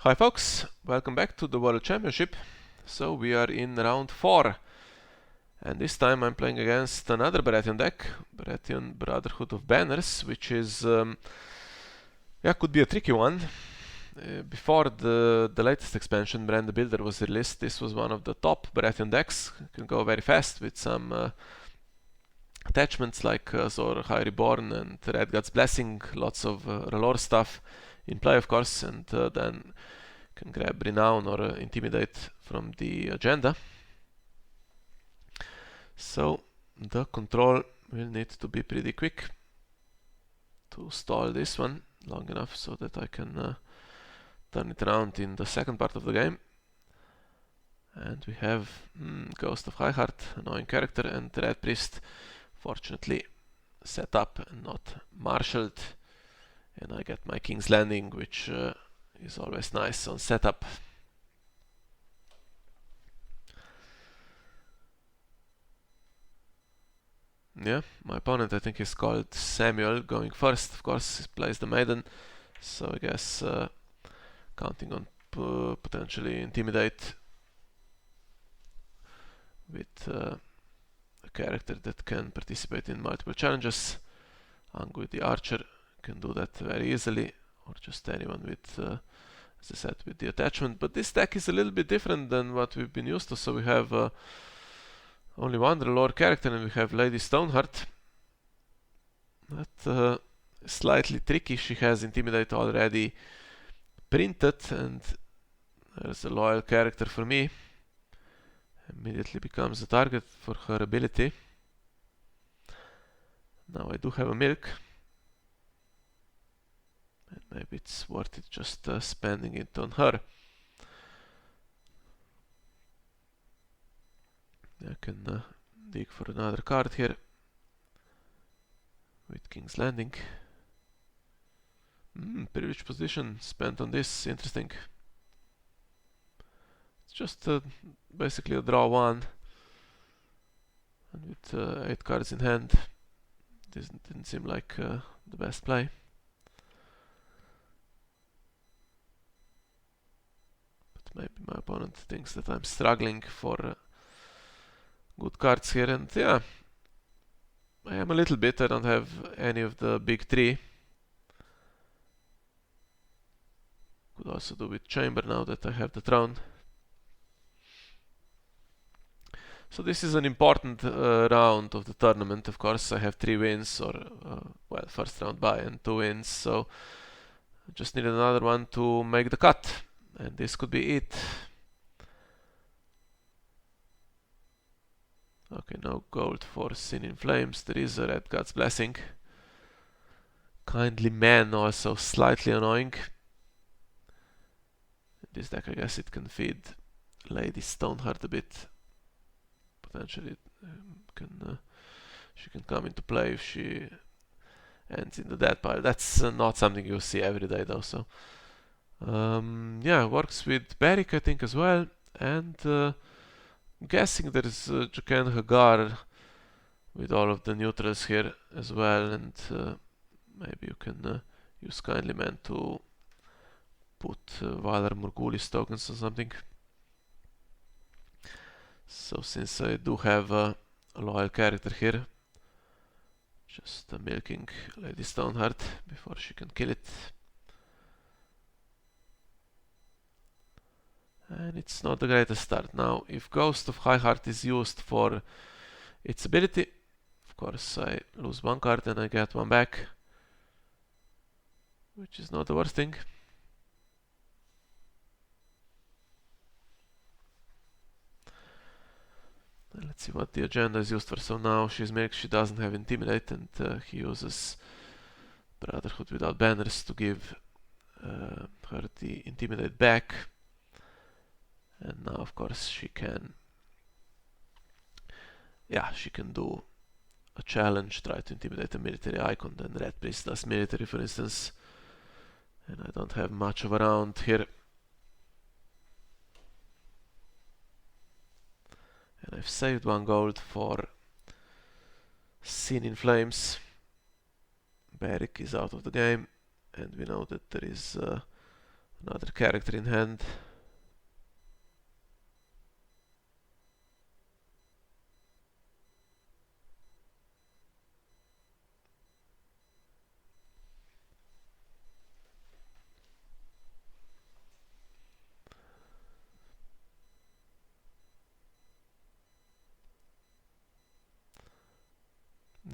Hi folks, welcome back to the World Championship. So we are in round 4 and this time I'm playing against another Baratheon deck, Baratheon Brotherhood of Banners, which is, could be a tricky one. Before the latest expansion, Brand the Builder, was released, this was one of the top Baratheon decks. You can go very fast with some attachments like Zor High Reborn and Red God's Blessing, lots of Relore stuff in play of course, and then can grab Renown or Intimidate from the agenda. So the control will need to be pretty quick to stall this one long enough so that I can turn it around in the second part of the game. And we have Ghost of Highheart, annoying character, and Red Priest, fortunately set up and not marshaled. And I get my King's Landing, which is always nice on setup. Yeah, my opponent I think is called Samuel, going first. Of course, he plays the Maiden, so I guess counting on potentially Intimidate with a character that can participate in multiple challenges. Ang with the Archer can do that very easily, or just anyone with, as I said, with the attachment. But this deck is a little bit different than what we've been used to, so we have only one Relore character and we have Lady Stoneheart. That is slightly tricky. She has Intimidate already printed and there's a loyal character for me. Immediately becomes a target for her ability. Now I do have a milk. And maybe it's worth it just spending it on her. I can dig for another card here with King's Landing. Privileged position spent on this, interesting. It's just basically a draw one, and with 8 cards in hand, this didn't seem like the best play. But maybe my opponent thinks that I'm struggling for good cards here, and yeah, I am a little bit. I don't have any of the big 3. Could also do with Chamber now that I have the throne. So this is an important round of the tournament. Of course, I have 3 wins, or well, first round bye and 2 wins, so I just need another one to make the cut, and this could be it. Okay, no gold for Sin in Flames. There is a Red God's Blessing. Kindly Man also slightly annoying. In this deck I guess it can feed Lady Stoneheart a bit. Potentially she can come into play if she ends in the dead pile. That's not something you see every day though, so yeah, works with Beric I think as well, and I'm guessing there is Jaqen Hagar with all of the neutrals here as well, and maybe you can use Kindly Man to put Valar Morghulis tokens or something. So since I do have a loyal character here, just milking Lady Stoneheart before she can kill it. And it's not the greatest start. Now, if Ghost of Highheart is used for its ability, of course I lose 1 card and I get 1 back, which is not the worst thing. Let's see what the agenda is used for. So now she's milk, she doesn't have Intimidate, and he uses Brotherhood without banners to give her the Intimidate back. And now of course she can, yeah, she can do a challenge, try to intimidate a military icon, then Red Priest does military for instance, and I don't have much of a round here. And I've saved 1 gold for Sin in Another character in hand.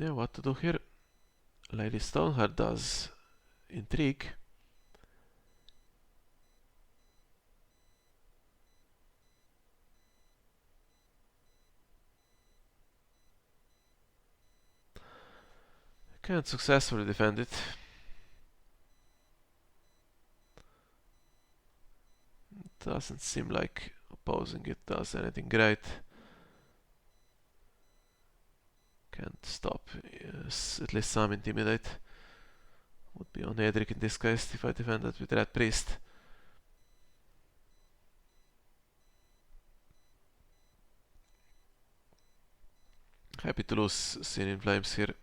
Yeah, what to do here? Lady Stormheart does intrigue. Can't successfully defend it. Doesn't seem like opposing it does anything great. Can't stop. Yes, at least some intimidate. Would be on Edric in this case if I defended with Red Priest. Happy to lose Sin in Flames here.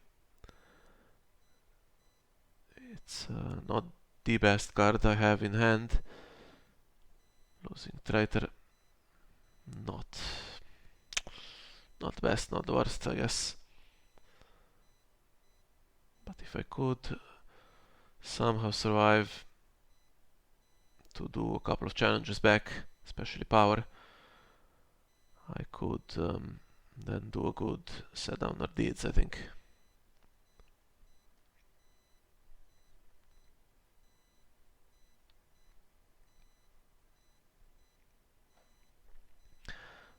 It's not the best card I have in hand. Losing Traitor. Not the best, not the worst, I guess. But if I could somehow survive to do a couple of challenges back, especially power, I could then do a good set down our deeds, I think.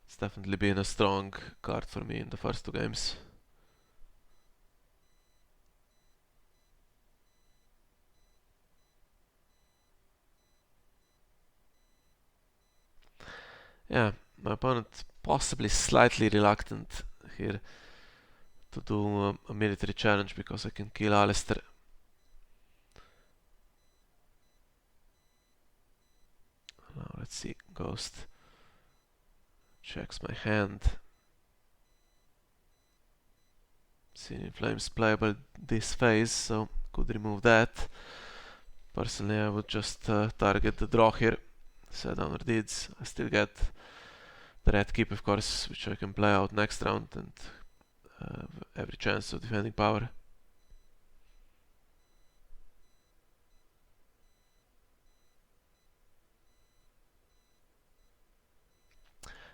It's definitely been a strong card for me in the first two games. Yeah, my opponent possibly slightly reluctant here to do a military challenge because I can kill Alistair. Now let's see, Ghost checks my hand. Sin in Flames playable this phase, so could remove that. Personally, I would just target the draw here, set down our deeds. I still get the Red Keep, of course, which I can play out next round and every chance of defending power.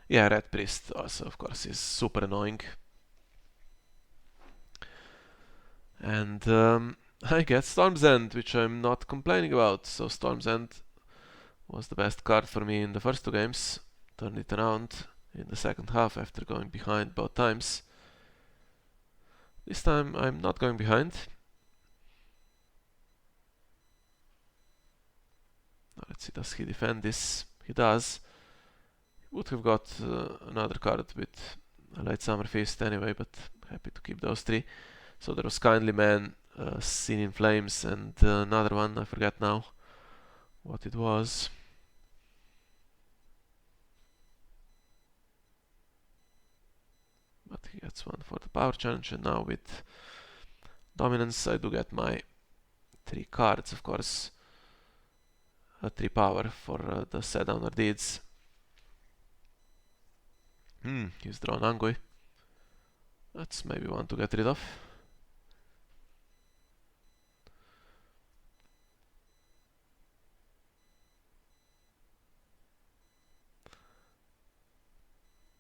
Yeah, Red Priest also, of course, is super annoying. And I get Storm's End, which I'm not complaining about. So Storm's End was the best card for me in the first two games. Turned it around in the second half after going behind both times. This time I'm not going behind. Now let's see, does he defend this? He does. He would have got another card with a Light Summer Feast anyway, but happy to keep those three. So there was Kindly Man, Sin in Flames, and another one, I forget now what it was. But he gets one for the power challenge, and now with dominance I do get my 3 cards, of course. 3 power for the set down our deeds. He's drawn Angui. That's maybe one to get rid of.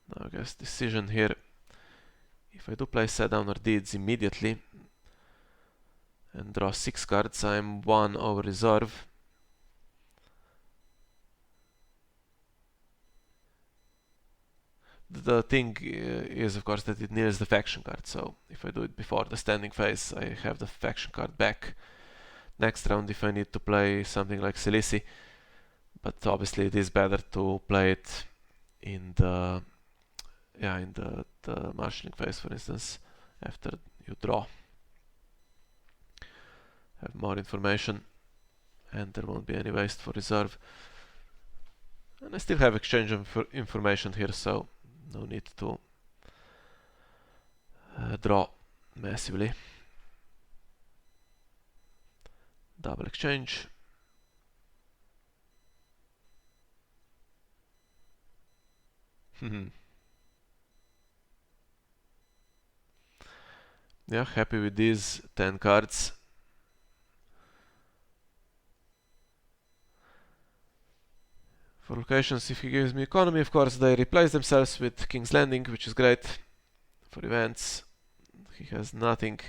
Now I guess decision here. If I do play set down our deeds immediately and draw 6 cards, I'm 1 over reserve. The thing is, of course, that it needs the faction card, so if I do it before the standing phase, I have the faction card back next round if I need to play something like Silisi. But obviously it is better to play it in the marshalling phase, for instance, after you draw. Have more information, and there won't be any waste for reserve. And I still have exchange information here, so no need to draw massively. Double exchange. Yeah, happy with these 10 cards. For locations, if he gives me economy, of course, they replace themselves with King's Landing, which is great. For events, he has nothing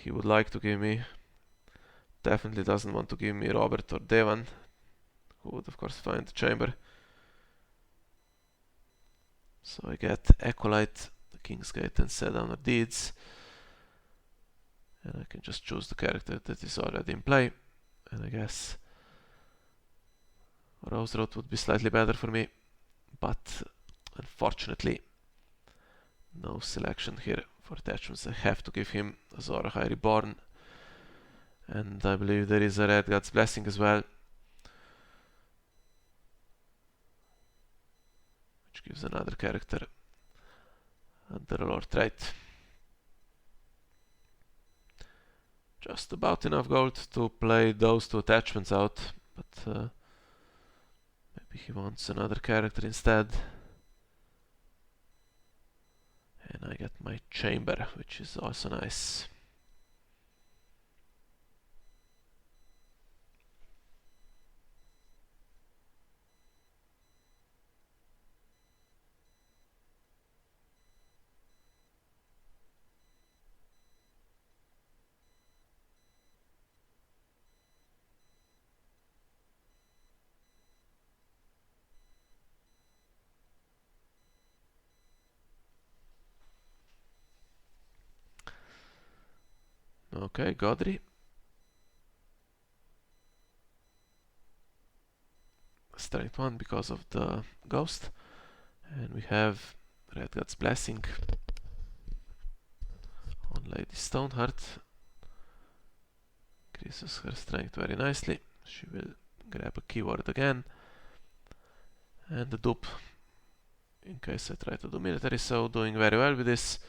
he would like to give me. Definitely doesn't want to give me Robert or Devan, who would of course find the chamber. So I get Acolyte, the King's Gate, and set down our deeds. And I can just choose the character that is already in play. And I guess Rose Road would be slightly better for me, but unfortunately no selection here for attachments. I have to give him Azor Ahai Reborn, and I believe there is a Red God's Blessing as well, which gives another character Underlord trait. Just about enough gold to play those two attachments out, but maybe he wants another character instead. And I get my chamber, which is also nice. Okay, Godry. Strength 1 because of the ghost. And we have Red God's Blessing on Lady Stoneheart. Increases her strength very nicely. She will grab a keyword again. And the dupe, in case I try to do military, so doing very well with this.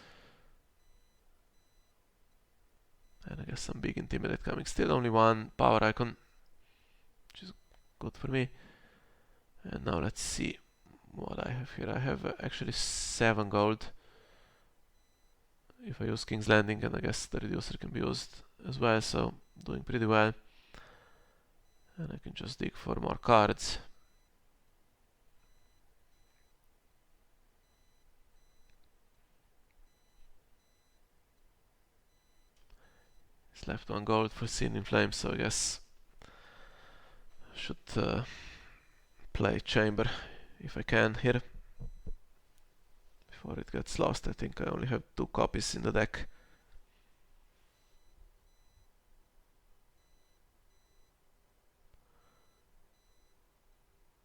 And I guess some big intimidate coming. Still only one power icon, which is good for me. And now let's see what I have here. I have actually 7 gold. If I use King's Landing, and I guess the reducer can be used as well, so doing pretty well. And I can just dig for more cards. It's left 1 gold for Scene in Flames, so I guess I should play Chamber if I can here. Before it gets lost, I think I only have 2 copies in the deck.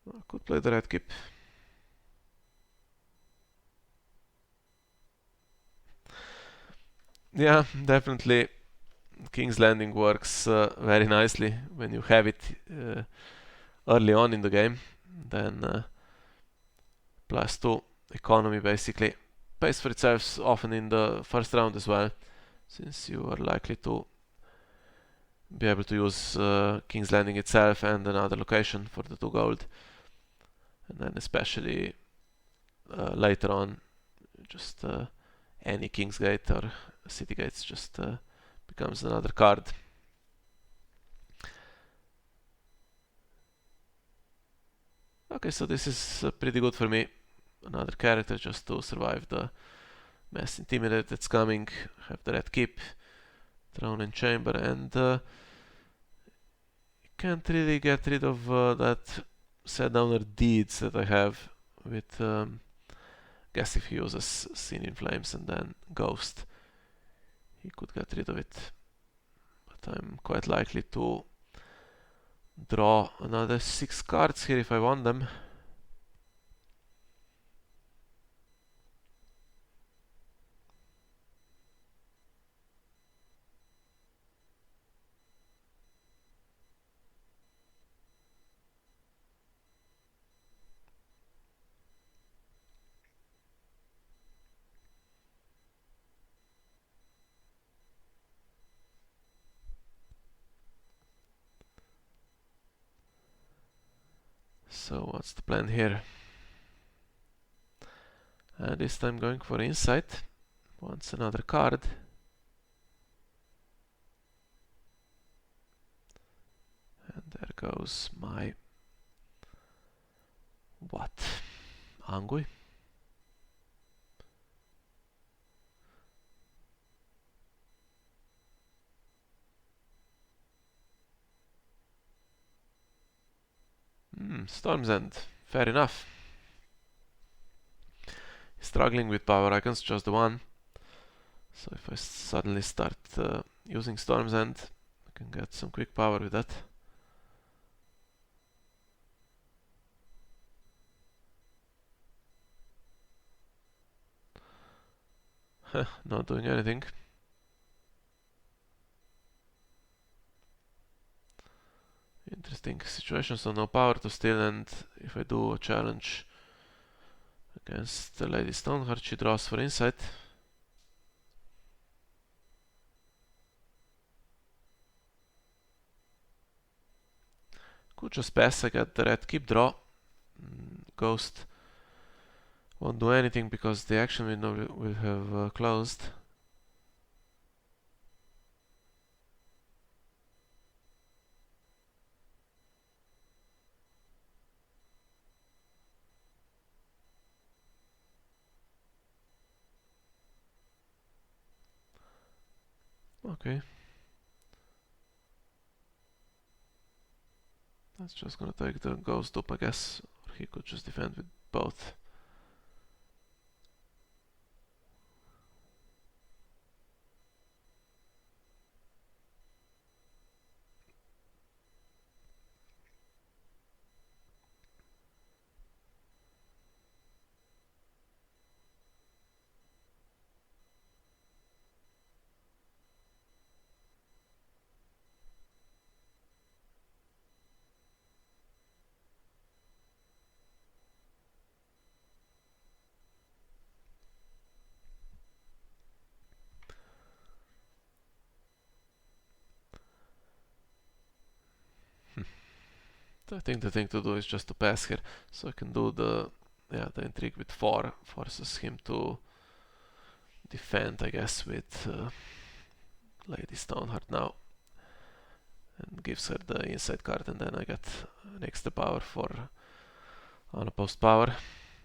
I could play the red keep. Yeah, definitely King's Landing works very nicely when you have it early on in the game. Then +2 economy basically pays for itself often in the first round as well, since you are likely to be able to use King's Landing itself and another location for the 2 gold. And then especially later on, just any King's Gate or City Gates just becomes another card. Okay, so this is pretty good for me. Another character just to survive the mass intimidate that's coming. Have the red keep, throne and chamber, and you can't really get rid of that set downer deeds that I have with guess if he uses Scene in Flames and then Ghost, he could get rid of it. But I'm quite likely to draw another 6 cards here if I want them. So what's the plan here? And this time going for insight. Once another card. And there goes my... what? Angui? Storm's End. Fair enough. Struggling with power icons, just the one. So if I suddenly start using Storm's End, I can get some quick power with that. Not doing anything. Interesting situation, so no power to steal, and if I do a challenge against the Lady Stoneheart, she draws for insight. Could just pass, I get the red keep draw. Ghost won't do anything because the action window will have closed. Okay. That's just gonna take the ghost up, I guess. Or he could just defend with both. I think the thing to do is just to pass here, so I can do the intrigue with 4, forces him to defend, I guess, with Lady Stoneheart now, and gives her the insight card, and then I get an extra power for unopposed power,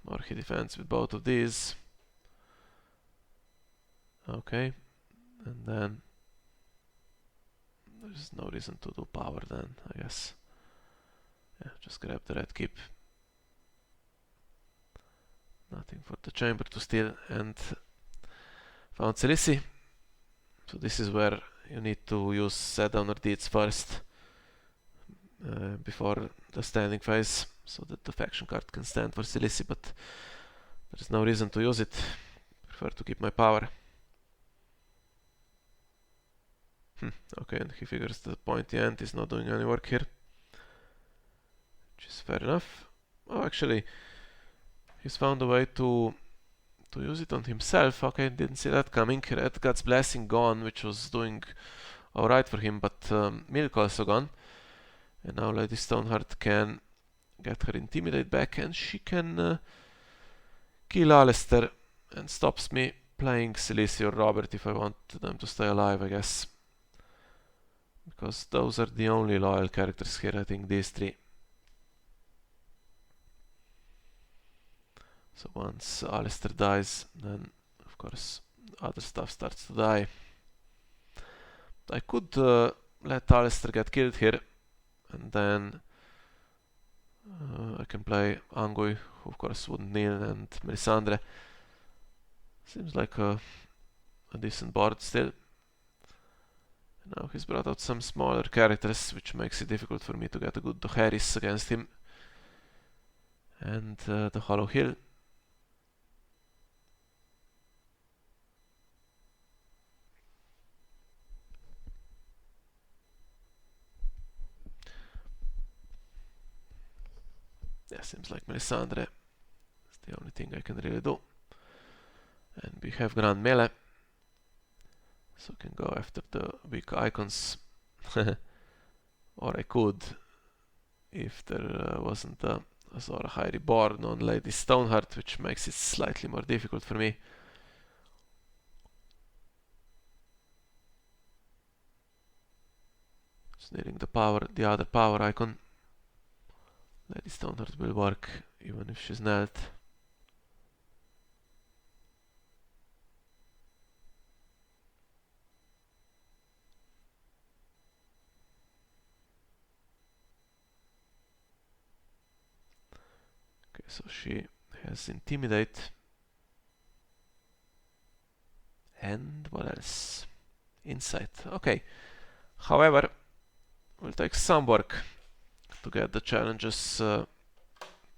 or he defends with both of these. Okay, and then there's no reason to do power then, I guess. Yeah, just grab the red keep. Nothing for the chamber to steal, and found Celici. So this is where you need to use set downer deeds first, before the standing phase, so that the faction card can stand for Celici, but there is no reason to use it. Prefer to keep my power. Okay, and he figures the pointy end is not doing any work here, which is fair enough. Oh, actually, he's found a way to use it on himself. Okay, didn't see that coming. Red God's Blessing gone, which was doing alright for him, but Milk also gone. And now Lady Stoneheart can get her Intimidate back, and she can kill Alistair, and stops me playing Celici or Robert if I want them to stay alive, I guess. Because those are the only loyal characters here, I think, these 3. So once Alistair dies, then of course other stuff starts to die. I could let Alistair get killed here, and then I can play Angui, who of course wouldn't kneel, and Melisandre. Seems like a decent board still. And now he's brought out some smaller characters, which makes it difficult for me to get a good Dohaeris against him. And the Hollow Hill. Yeah, seems like Melisandre is the only thing I can really do. And we have Grand Melee, so I can go after the weak icons. Or I could, if there wasn't a Azor Ahai Reborn on Lady Stoneheart, which makes it slightly more difficult for me. Just needing the other power icon. Lady Stoneheart will work even if she's knelt. Okay, so she has Intimidate. And what else? Insight. Okay. However, will take some work to get the challenges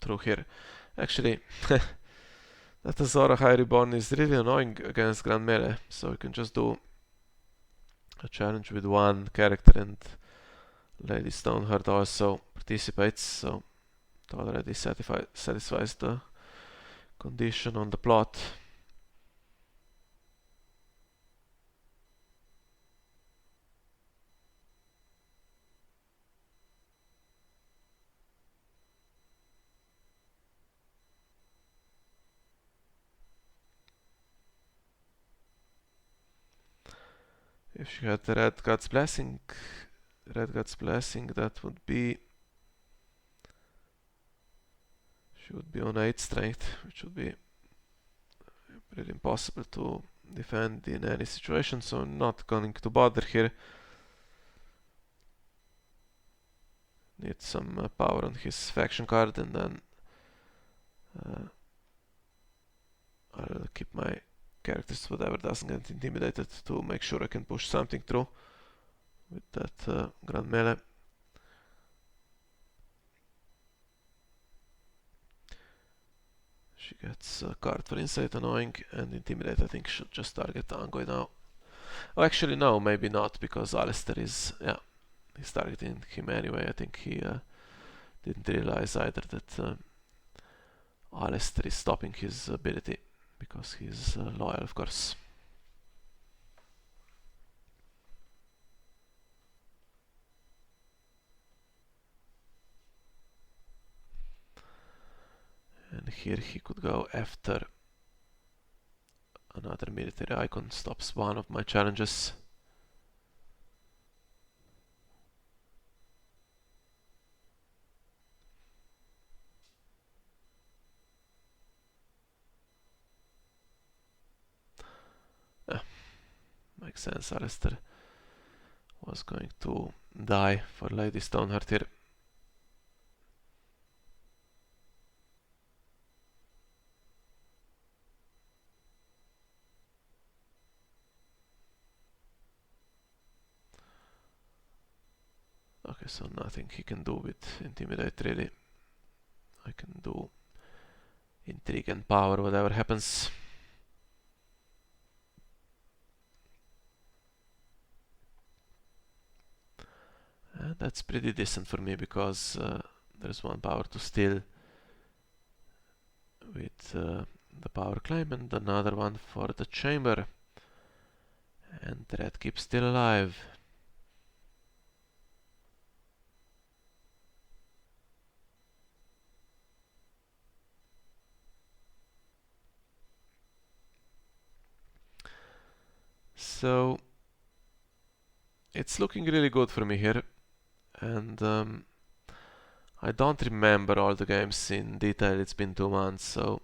through here. Actually, that Azor Ahai Reborn is really annoying against Grand Melee, so we can just do a challenge with one character, and Lady Stoneheart also participates, so it already satisfies the condition on the plot. If she had the Red God's Blessing, that would be... She would be on 8 strength, which would be really impossible to defend in any situation, so I'm not going to bother here. Need some power on his faction card, and then I'll keep my characters whatever doesn't get intimidated to make sure I can push something through with that Grand Melee. She gets a card for Insight, annoying, and Intimidate I think should just target Angoi now. Oh, actually no, maybe not, because Alistair is, yeah, he's targeting him anyway. I think he didn't realize either that Alistair is stopping his ability, because he's loyal, of course. And here he could go after another military icon, stops one of my challenges. Makes sense, Alistair was going to die for Lady Stoneheart here. Okay, so nothing he can do with Intimidate really. I can do Intrigue and Power, whatever happens. And that's pretty decent for me, because there's one power to steal with the power claim, and another one for the chamber. And Red keeps still alive. So it's looking really good for me here, and I don't remember all the games in detail. It's been 2 months, so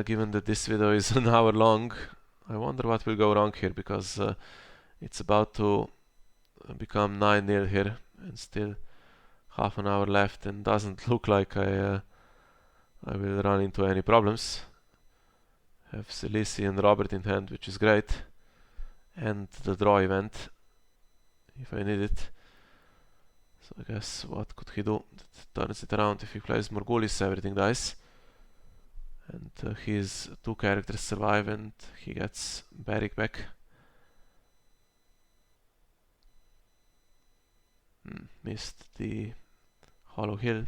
given that this video is an hour long, I wonder what will go wrong here, because it's about to become 9-0 here, and still half an hour left, and doesn't look like I will run into any problems. Have Selisi and Robert in hand, which is great, and the draw event if I need it. So I guess what could he do? That turns it around. If he plays Morgulis, everything dies, and his 2 characters survive, and he gets Beric back. Missed the Hollow Hill.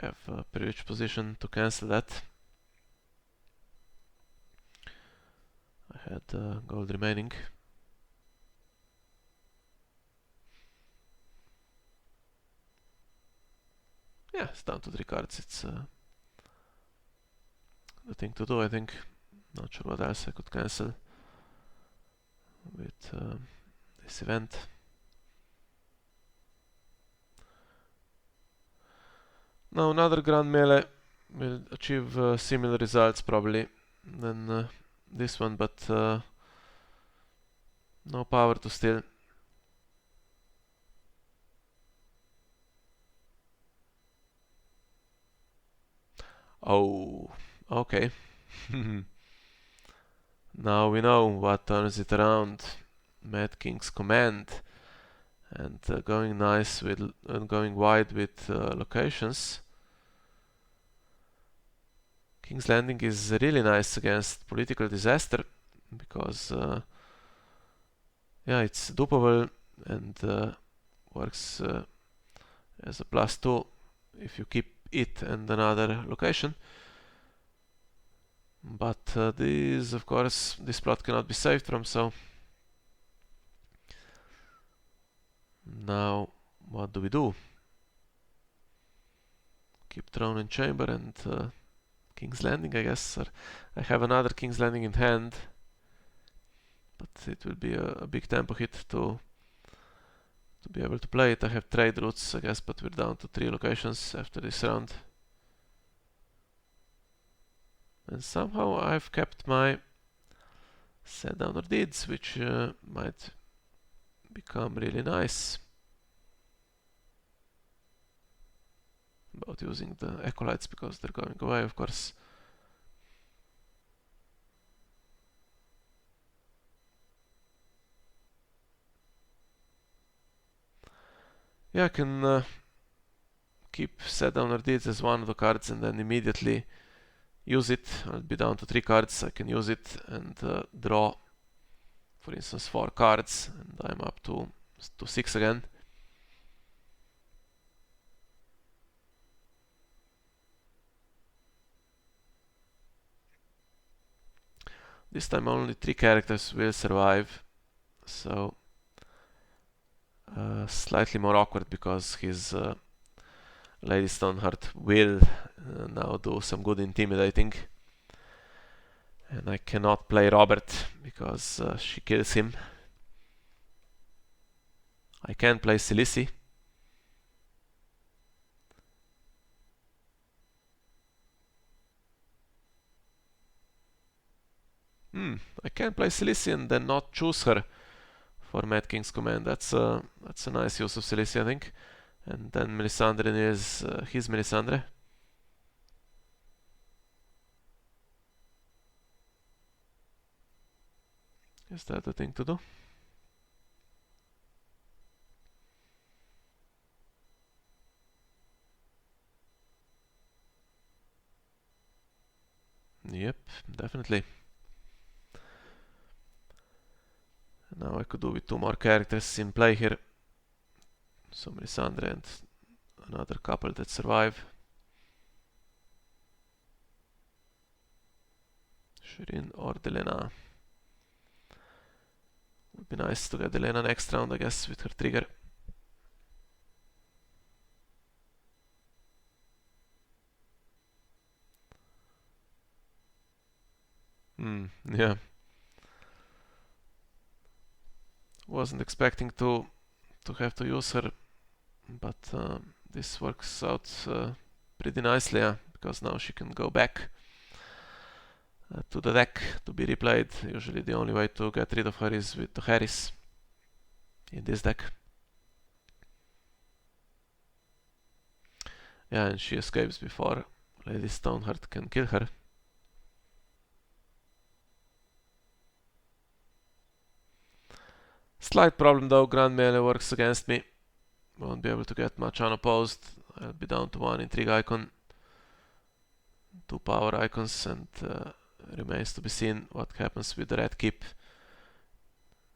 Have a privileged position to cancel that. I had gold remaining. Yeah, it's down to 3 cards. It's the thing to do, I think. Not sure what else I could cancel with this event. Now another Grand Melee will achieve similar results probably than this one, but no power to steal. Oh, okay. Now we know what turns it around. Mad King's Command. And going nice with going wide with locations. King's Landing is really nice against political disaster because yeah, it's dupable and works as a +2 if you keep it and another location. But this, of course, this plot cannot be saved from, so now what do we do? Keep Throne and Chamber and King's Landing, I guess. Or I have another King's Landing in hand, but it will be a big tempo hit to be able to play it. I have trade routes, I guess, but we're down to 3 locations after this round. And somehow I've kept my set down or deeds, which might become really nice. About using the acolytes because they're going away, of course. Yeah, I can keep set down or deeds as one of the cards and then immediately use it. I'll be down to 3 cards. I can use it and draw, for instance, 4 cards, and I'm up to 6 again. This time only 3 characters will survive, so slightly more awkward because his Lady Stormheart will now do some good intimidating. And I cannot play Robert because she kills him. I can play Silisi. I can play Silisi and then not choose her for Mad King's Command. That's a nice use of Silisi, I think. And then Melisandre is his Melisandre. Is that the thing to do? Yep, definitely. Now I could do with 2 more characters in play here. So Melisandre and another couple that survive. Shirin or Delena. Would be nice to get Delena next round, I guess, with her trigger. Yeah. Wasn't expecting to have to use her, but this works out pretty nicely, yeah, because now she can go back to the deck to be replayed. Usually the only way to get rid of her is with the Harris in this deck. Yeah, and she escapes before Lady Stoneheart can kill her. Slight problem though, Grand Melee works against me. Won't be able to get much unopposed. I'll be down to 1 intrigue icon, 2 power icons, and remains to be seen what happens with the red keep.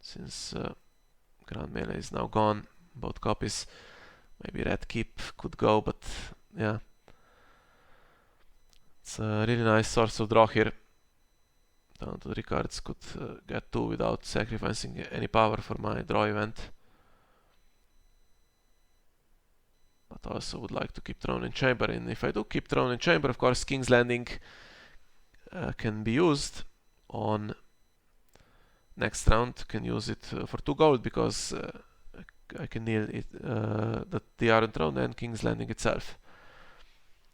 Since Grand Melee is now gone, both copies. Maybe red keep could go, but yeah. It's a really nice source of draw here. Down to 3 cards, could get 2 without sacrificing any power for my draw event. but also would like to keep throne in chamber. And if I do keep throne in chamber, of course King's Landing can be used on next round. Can use it for 2 gold, because I can kneel it, the Iron Throne and King's Landing itself.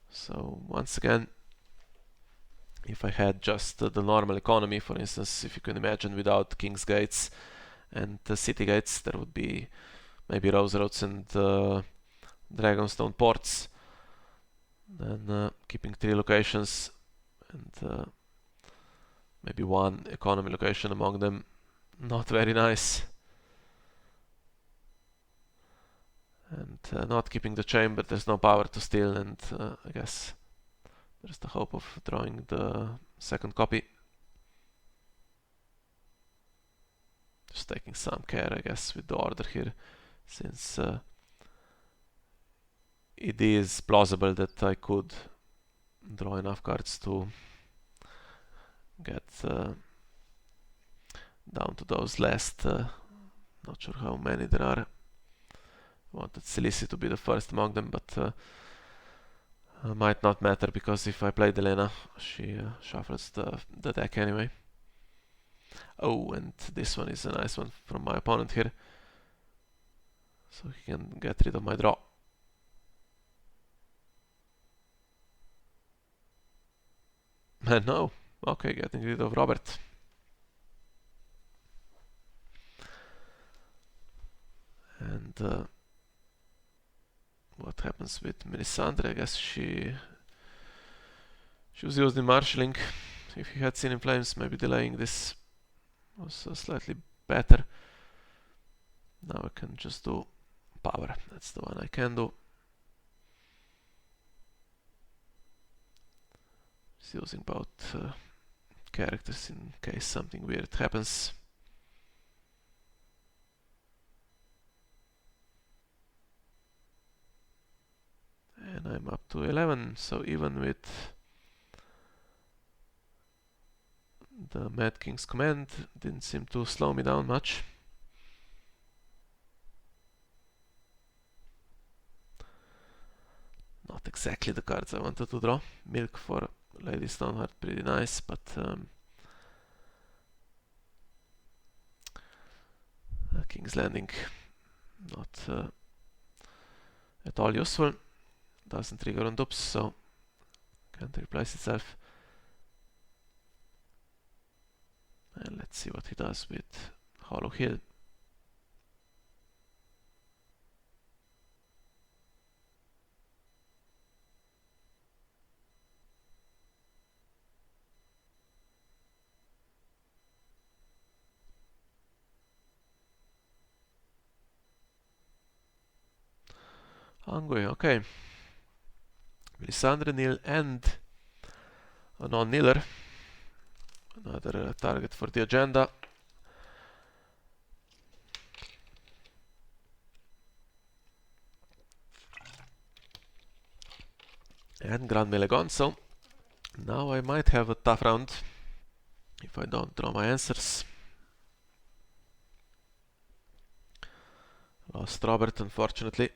So once again, if I had just the normal economy, for instance, if you can imagine, without King's Gates and City Gates, there would be maybe Rose Roads and Dragonstone ports, then keeping 3 locations and maybe 1 economy location among them, not very nice. And not keeping the chamber, there's no power to steal, and I guess there's the hope of drawing the second copy. Just taking some care, I guess, with the order here, since it is plausible that I could draw enough cards to get down to those last, not sure how many there are. I wanted Silisi to be the first among them, but might not matter, because if I play Delena, she shuffles the deck anyway. Oh, and this one is a nice one from my opponent here, so he can get rid of my draw. And no, okay, getting rid of Robert. And what happens with Melisandre? I guess she was used in marshalling. If he had seen in flames, maybe delaying this was slightly better. Now I can just do power. That's the one I can do. Just using both characters in case something weird happens. And I'm up to 11, so even with the Mad King's command, didn't seem to slow me down much. Not exactly the cards I wanted to draw. Milk for Lady Stormheart, pretty nice, but King's Landing, not at all useful. Doesn't trigger on dupes, so can't replace itself. And let's see what he does with Hollow Hill. Angui, okay. Melisandre, Nil, and a non-kneeler. Another target for the agenda. And Grand Melegonzo. Now I might have a tough round if I don't draw my answers. Lost Robert, unfortunately.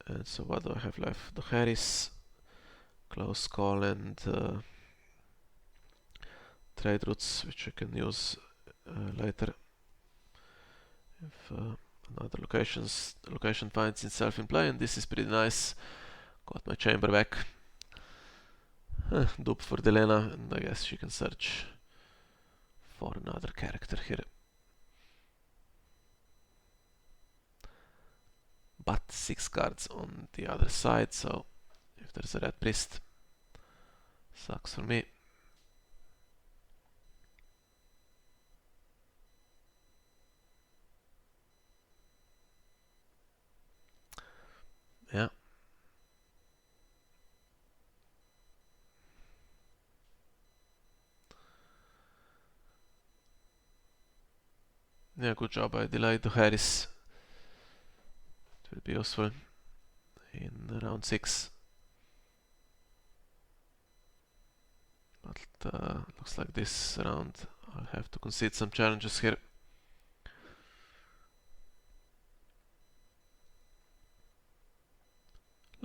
And so what do I have left? The Harris, Close Call, and Trade Routes, which I can use later if another location finds itself in play. And this is pretty nice. Got my chamber back. Dupe for Delena, and I guess she can search for another character here. But 6 cards on the other side, so if there's a red priest, sucks for me. Yeah. Yeah, good job. I delayed the Harris. It will be useful in round 6. But looks like this round I'll have to concede some challenges here.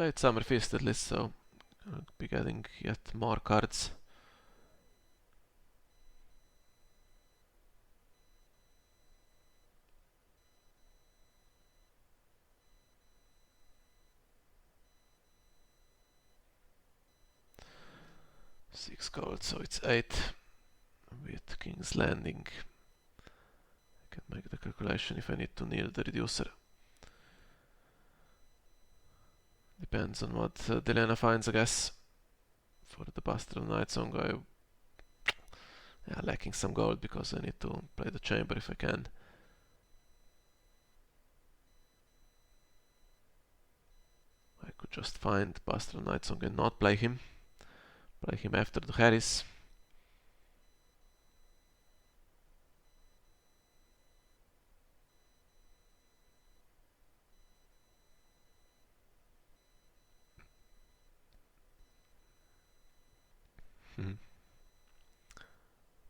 played Summer Feast at least, so gonna be getting yet more cards. Six gold, so it's 8 with King's Landing. I can make the calculation if I need to near the reducer. Depends on what Delena finds, I guess. For the Bastard of Night Song, lacking some gold because I need to play the chamber if I can. I could just find Bastard of Night Song and not play him. Play him after the Harris.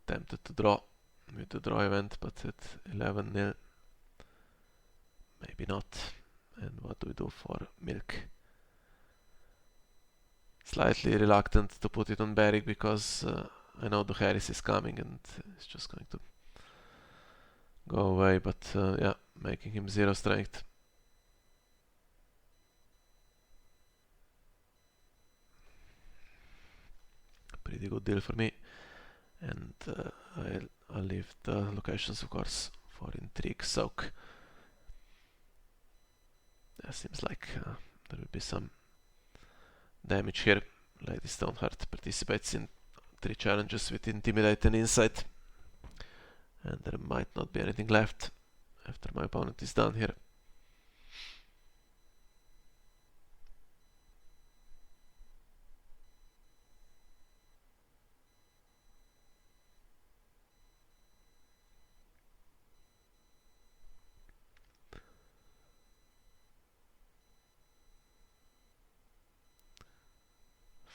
Tempted to draw with the draw event, but at 11-0, maybe not. And what do we do for milk? Slightly reluctant to put it on Barrick because I know the Harris is coming and it's just going to go away, but yeah, making him 0 strength. Pretty good deal for me. And I'll leave the locations, of course, for Intrigue Soak. There seems like there will be some damage here. Lady Stormheart participates in 3 challenges with Intimidate and Insight. And there might not be anything left after my opponent is done here.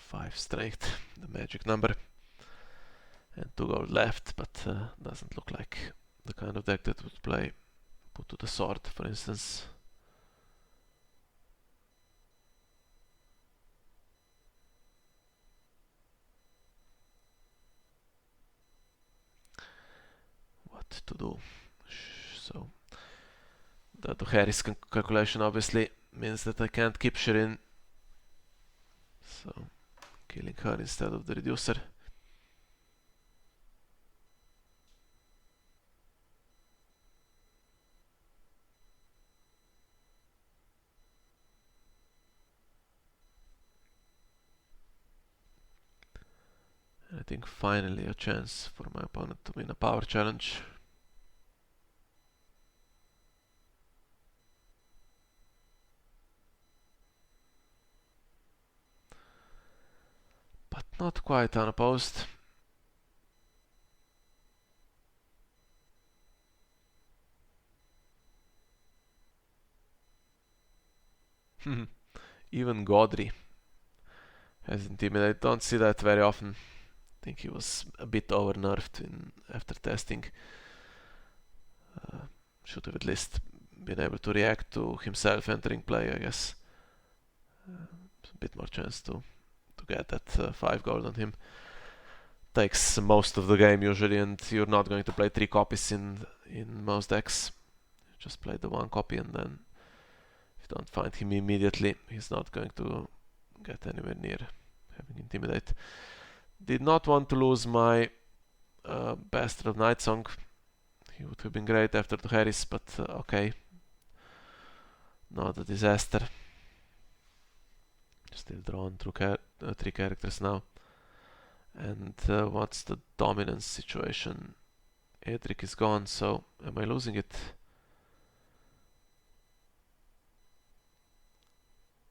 Five strength, the magic number. And 2 gold left, but doesn't look like the kind of deck that would play Put to the Sword, for instance. What to do? So the Harris calculation obviously means that I can't keep Shirin. So killing her instead of the reducer. And I think finally a chance for my opponent to win a power challenge. But not quite unopposed. Even Godry has Intimidate. Don't see that very often. I think he was a bit over-nerfed after testing. Should have at least been able to react to himself entering play, I guess. A bit more chance to get that 5 gold on him. Takes most of the game usually, and you're not going to play 3 copies in most decks. You just play the 1 copy, and then if you don't find him immediately, he's not going to get anywhere near having Intimidate. Did not want to lose my Bastard of Night Song. He would have been great after the Harris, but okay. Not a disaster. Still drawn through 3 characters now. And what's the dominance situation? Edric is gone, so am I losing it?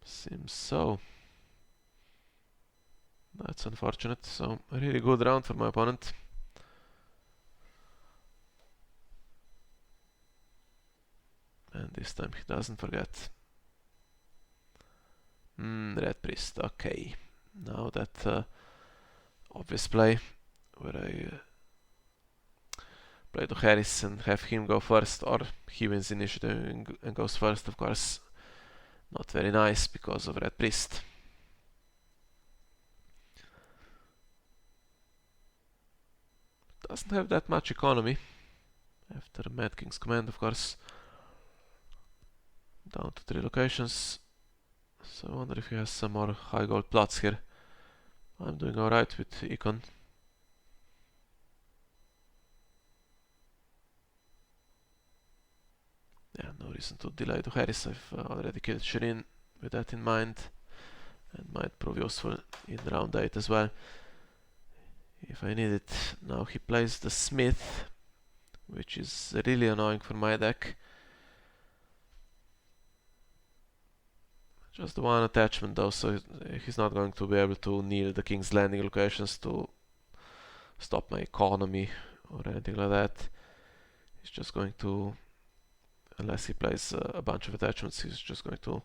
Seems so. That's unfortunate. So a really good round for my opponent. And this time he doesn't forget. Red Priest, okay. Now that obvious play where I play to Harris and have him go first, or he wins initiative and goes first, of course. not very nice because of Red Priest. Doesn't have that much economy. After Mad King's command, of course. Down to 3 locations. So I wonder if he has some more high gold plots here. I'm doing alright with econ. Yeah, no reason to delay to Harris. I've already killed Shireen with that in mind. And might prove useful in round 8 as well, if I need it. Now he plays the Smith, which is really annoying for my deck. Just the one attachment though, so he's not going to be able to kneel the King's Landing locations to stop my economy or anything like that. He's just going to, unless he plays a bunch of attachments, he's just going to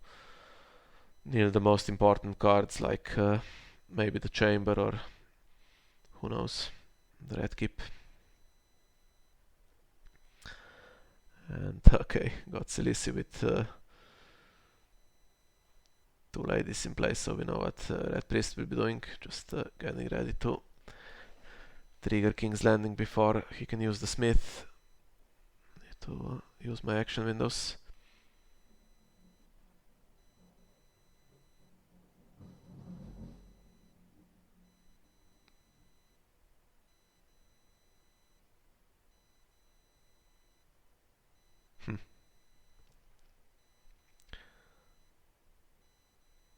kneel the most important cards, like maybe the Chamber or who knows, the Red Keep. And okay, got Silisi with 2 ladies in place, so we know what Red Priest will be doing. Just getting ready to trigger King's Landing before he can use the Smith. Need to use my action windows.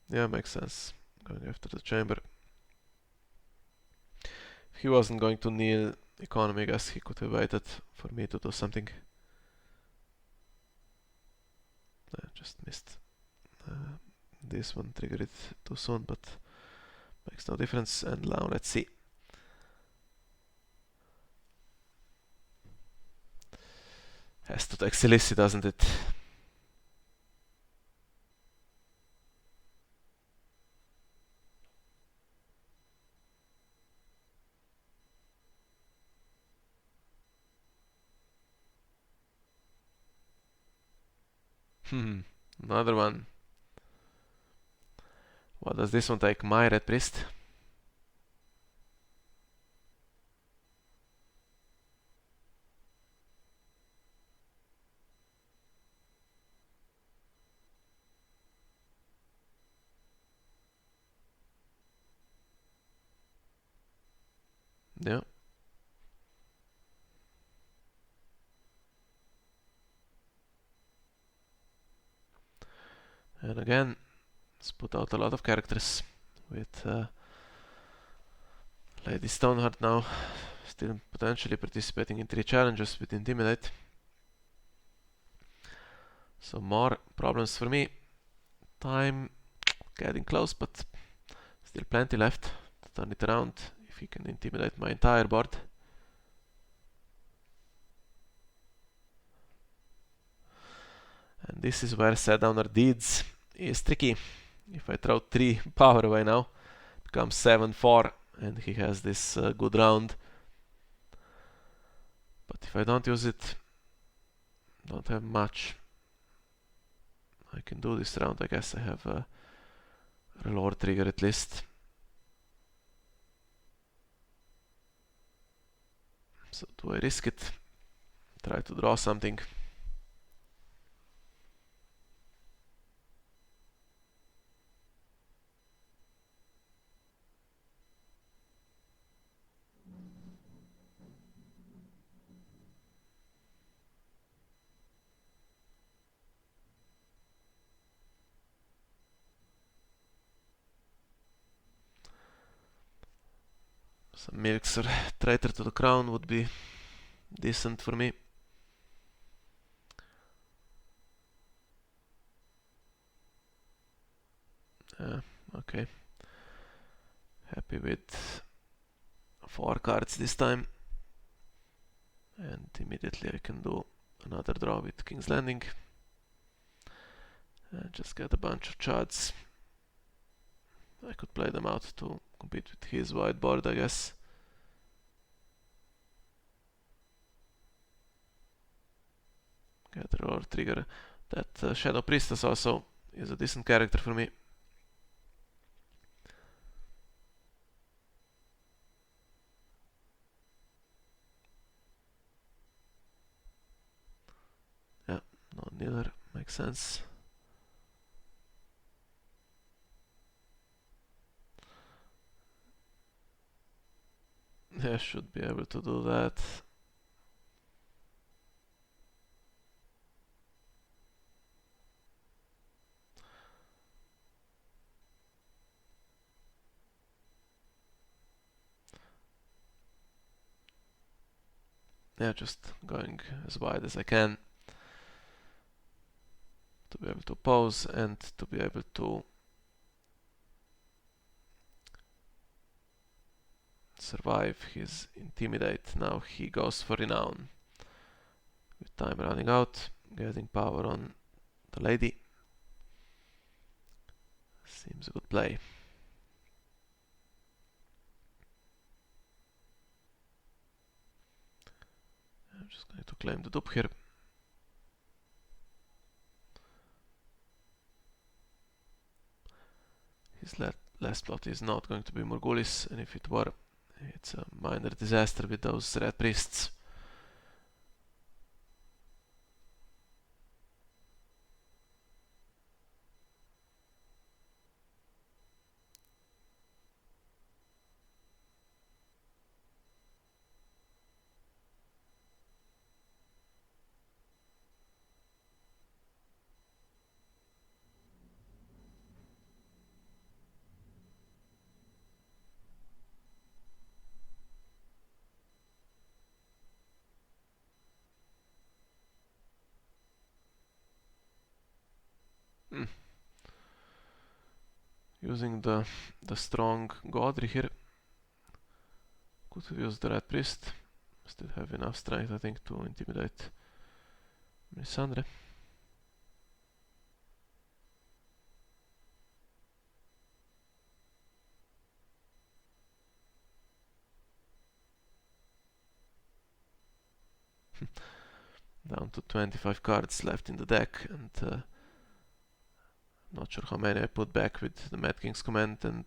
Yeah, makes sense. Going after the Chamber. If he wasn't going to kneel economy, I guess he could have waited for me to do something. I just missed this one, triggered it too soon, but makes no difference. And now let's see. Has to take Silisi, doesn't it? Another one. What does this one take? My Red Priest? Yeah. And again, let's put out a lot of characters with Lady Stormheart now still potentially participating in 3 challenges with Intimidate. So more problems for me. Time getting close, but still plenty left to turn it around if he can intimidate my entire board. And this is where Set Downer Deeds is tricky. If I throw 3 power away now, it becomes 7-4 and he has this good round. But if I don't use it, don't have much I can do this round. I guess I have a reload trigger at least. So do I risk it? Try to draw something. Some Milks or Traitor to the Crown would be decent for me. Okay. Happy with 4 cards this time. And immediately I can do another draw with King's Landing. And just get a bunch of chards. I could play them out to compete with his white board, I guess. Get a roar trigger. That Shadow Priestess also is a decent character for me. Yeah, no, neither makes sense. Yeah, should be able to do that. Yeah, just going as wide as I can to be able to oppose and to be able to survive his intimidate. Now he goes for renown. With time running out, getting power on the lady. Seems a good play. I'm just going to claim the dupe here. His last plot is not going to be Morghulis, and if it were, it's a minor disaster with those red priests. Using the strong Godry here. Could have used the red priest. Still have enough strength, I think, to intimidate Melisandre. Down to 25 cards left in the deck, and not sure how many I put back with the Mad King's Command, and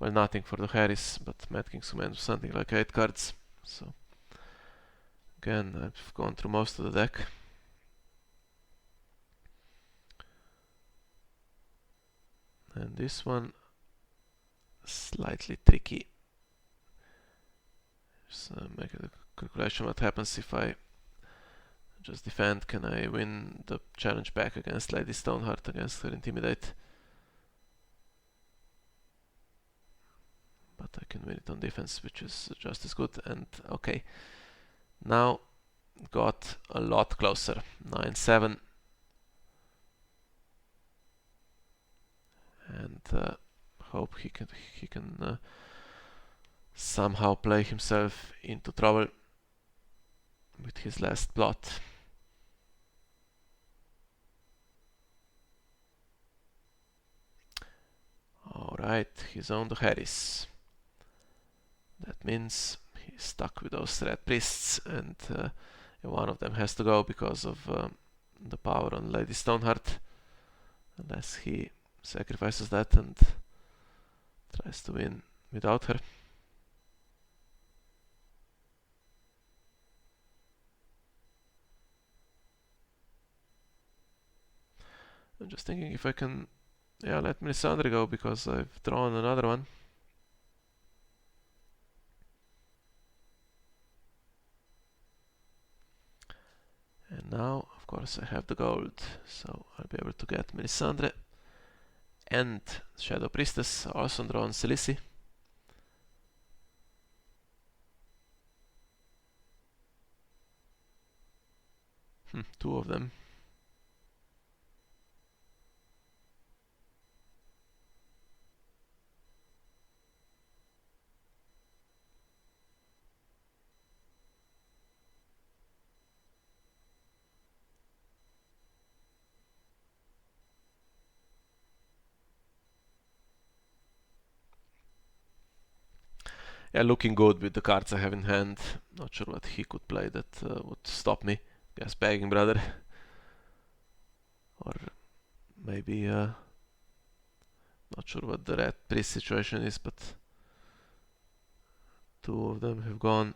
well, nothing for the Harris, but Mad King's Command was something like 8 cards. So again, I've gone through most of the deck. And this one, slightly tricky. Just make a calculation what happens if I just defend. Can I win the challenge back against Lady Stoneheart, against her Intimidate? But I can win it on defense, which is just as good. And okay, now got a lot closer. 9-7. And hope he can somehow play himself into trouble with his last plot. Alright, he's on the Harris. That means he's stuck with those red priests, and one of them has to go because of the power on Lady Stoneheart, unless he sacrifices that and tries to win without her. I'm just thinking if I can, yeah, let Melisandre go because I've drawn another one. And now, of course, I have the gold, so I'll be able to get Melisandre and Shadow Priestess, also drawn Selisi. Two of them. Yeah, looking good with the cards I have in hand. Not sure what he could play that would stop me. Guess Begging Brother. Or maybe, not sure what the red priest situation is, but two of them have gone.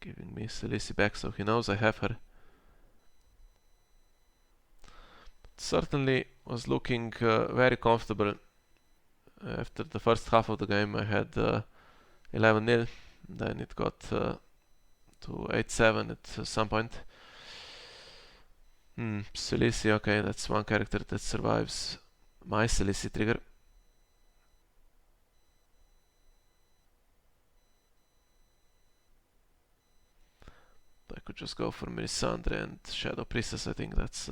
Giving me Celici back, so he knows I have her. Certainly was looking very comfortable. After the first half of the game I had 11-0, then it got to 8-7 at some point. Celici, okay, that's one character that survives my Celici trigger. I could just go for Melisandre and Shadow Priestess. I think that's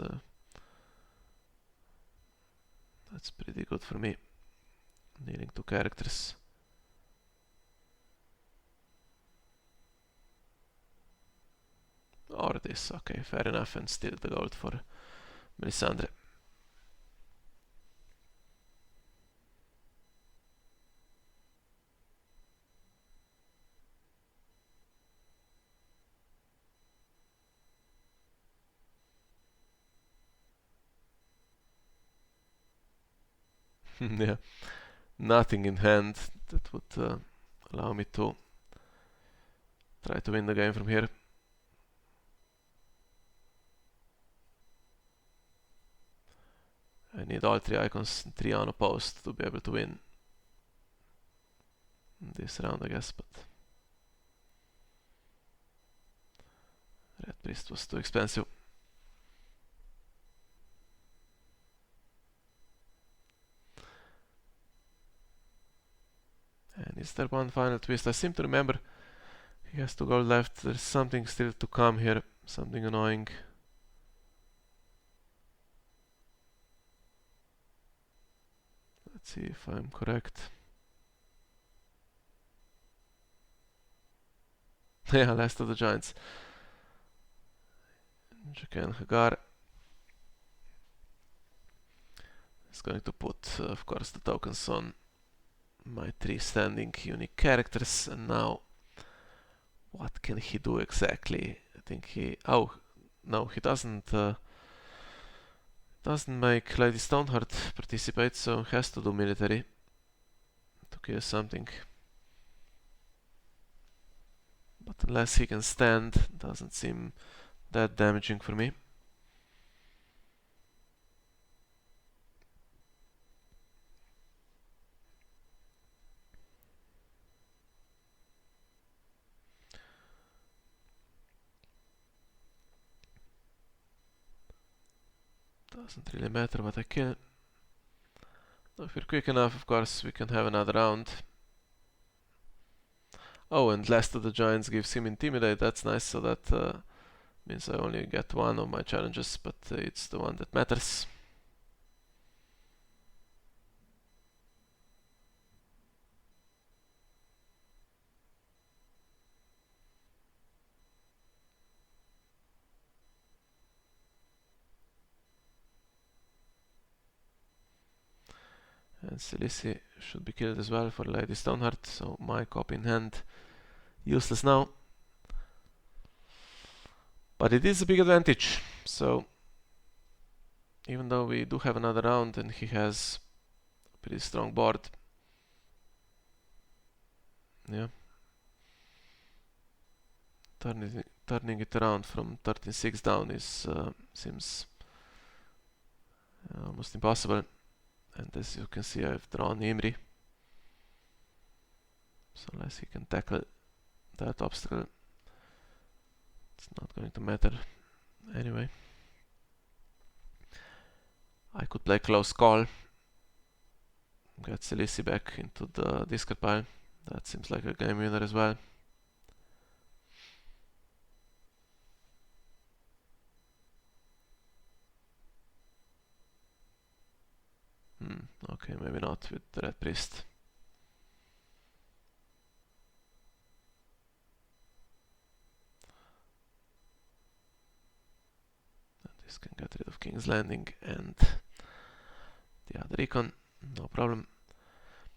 pretty good for me. Needing two characters. Or this, okay, fair enough, and steal the gold for Melisandre. Yeah, nothing in hand that would allow me to try to win the game from here. I need all three icons and 3 unopposed to be able to win this round, I guess, but Red Priest was too expensive. And is there one final twist? I seem to remember he has to go left. There's something still to come here, something annoying. Let's see if I'm correct. Yeah, last of the giants. Jakan Hagar is going to put, of course, the tokens on my 3 standing unique characters. And now, what can he do exactly? I think he... Oh, no, he doesn't make Lady Stoneheart participate, so has to do military to kill something. But unless he can stand, doesn't seem that damaging for me. Doesn't really matter what I kill. If we're quick enough, of course, we can have another round. Oh, and Last of the Giants gives him Intimidate. That's nice, so that means I only get one of my challenges, but it's the one that matters. And Celici should be killed as well for Lady Stoneheart, so my copy in hand useless now. But it is a big advantage, so even though we do have another round and he has a pretty strong board, yeah, turning it around from 13-6 down is seems almost impossible. And as you can see, I've drawn Imri, so unless he can tackle that obstacle, it's not going to matter anyway. I could play Close Call, get Celici back into the discard pile. That seems like a game winner as well. Okay, maybe not with the Red Priest. And this can get rid of King's Landing and the other icon, no problem.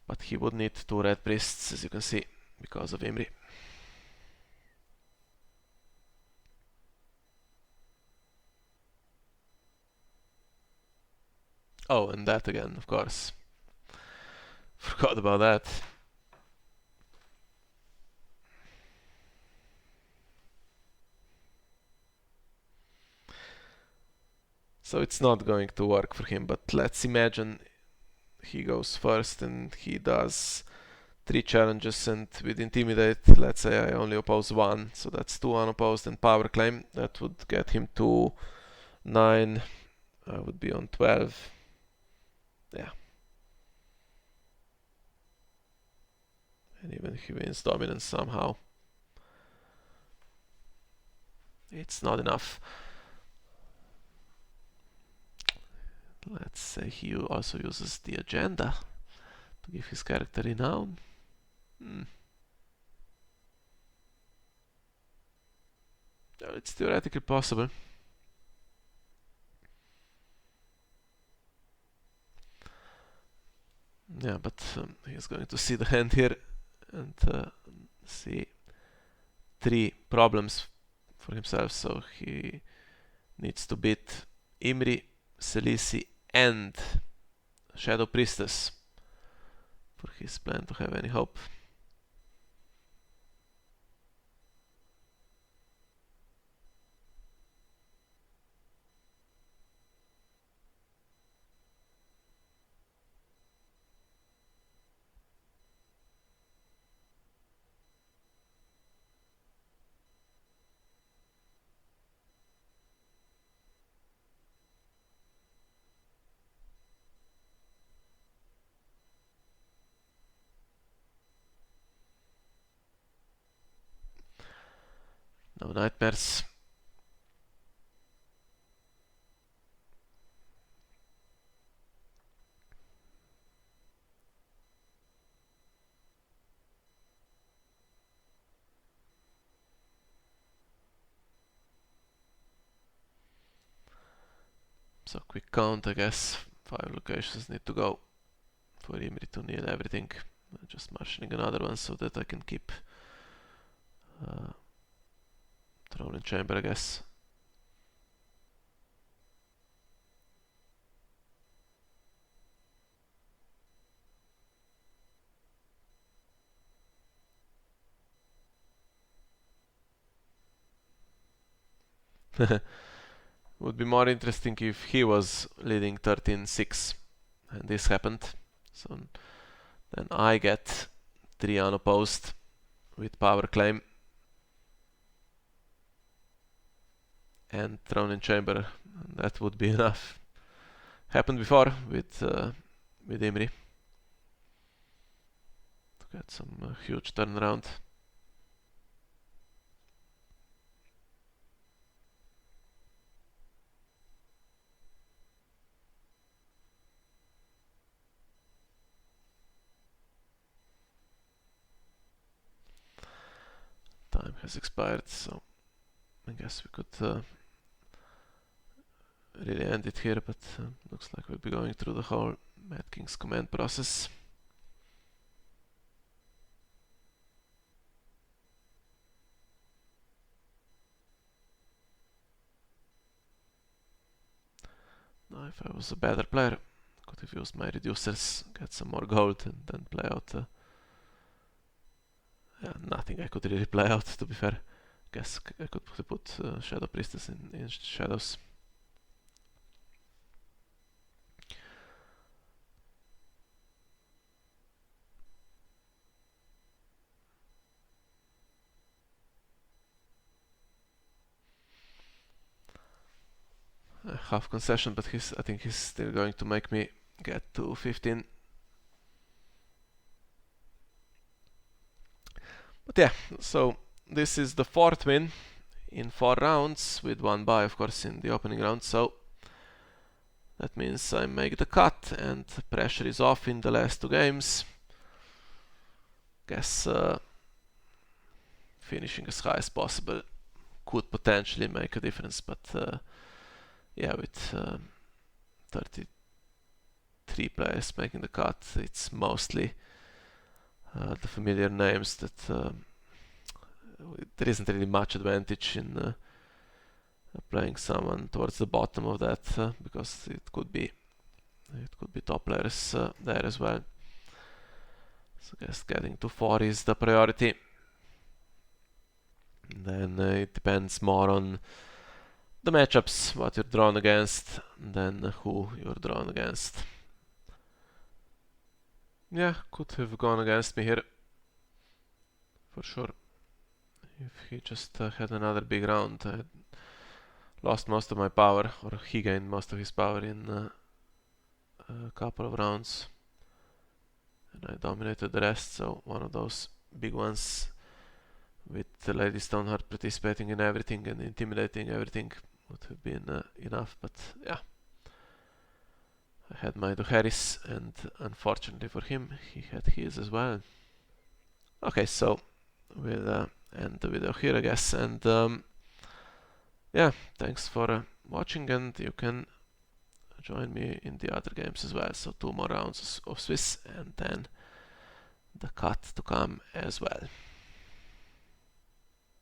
But he would need 2 Red Priests, as you can see, because of Imri. Oh, and that again, of course. Forgot about that. So it's not going to work for him, but let's imagine he goes first and he does 3 challenges, and with Intimidate, let's say I only oppose 1, so that's 2 unopposed, and Power Claim, that would get him to 9, I would be on 12, yeah. And even if he wins Dominance somehow, it's not enough. Let's say he also uses the agenda to give his character renown. It's theoretically possible. Yeah, but he's going to see the hand here and see 3 problems for himself, so he needs to beat Imri, Selisi and Shadow Priestess for his plan to have any hope. No nightmares. So quick count, I guess. 5 locations need to go for Imri to nail everything. Just marshalling another one so that I can keep Throne and Chamber, I guess. Would be more interesting if he was leading 13-6 and this happened. So then I get 3 unopposed with Power Claim and Throne and Chamber. And that would be enough. Happened before with Imri to get some huge turnaround. Time has expired, so I guess we could really end it here, but looks like we'll be going through the whole Mad King's command process. Now if I was a better player, I could have used my reducers, get some more gold and then play out nothing I could really play out, to be fair. Guess I could put Shadow Priestess in shadows. Half concession, but I think he's still going to make me get to 15. But yeah, so this is the 4th win in 4 rounds, with 1 bye of course in the opening round, so that means I make the cut and pressure is off in the last 2 games. Guess finishing as high as possible could potentially make a difference, but yeah, with 33 players making the cut, it's mostly the familiar names that there isn't really much advantage in playing someone towards the bottom of that, because it could be it could be top players there as well. So I guess getting to 4 is the priority. Then it depends more on the matchups, what you're drawn against, than who you're drawn against. Yeah, could have gone against me here, for sure. If he just had another big round, I had lost most of my power, or he gained most of his power in a couple of rounds. And I dominated the rest, so one of those big ones with Lady Stormheart participating in everything and intimidating everything would have been enough, but yeah. I had my Duharis, and unfortunately for him, he had his as well. Okay, so we'll end the video here, I guess, and yeah, thanks for watching, and you can join me in the other games as well. So 2 more rounds of Swiss, and then the cut to come as well.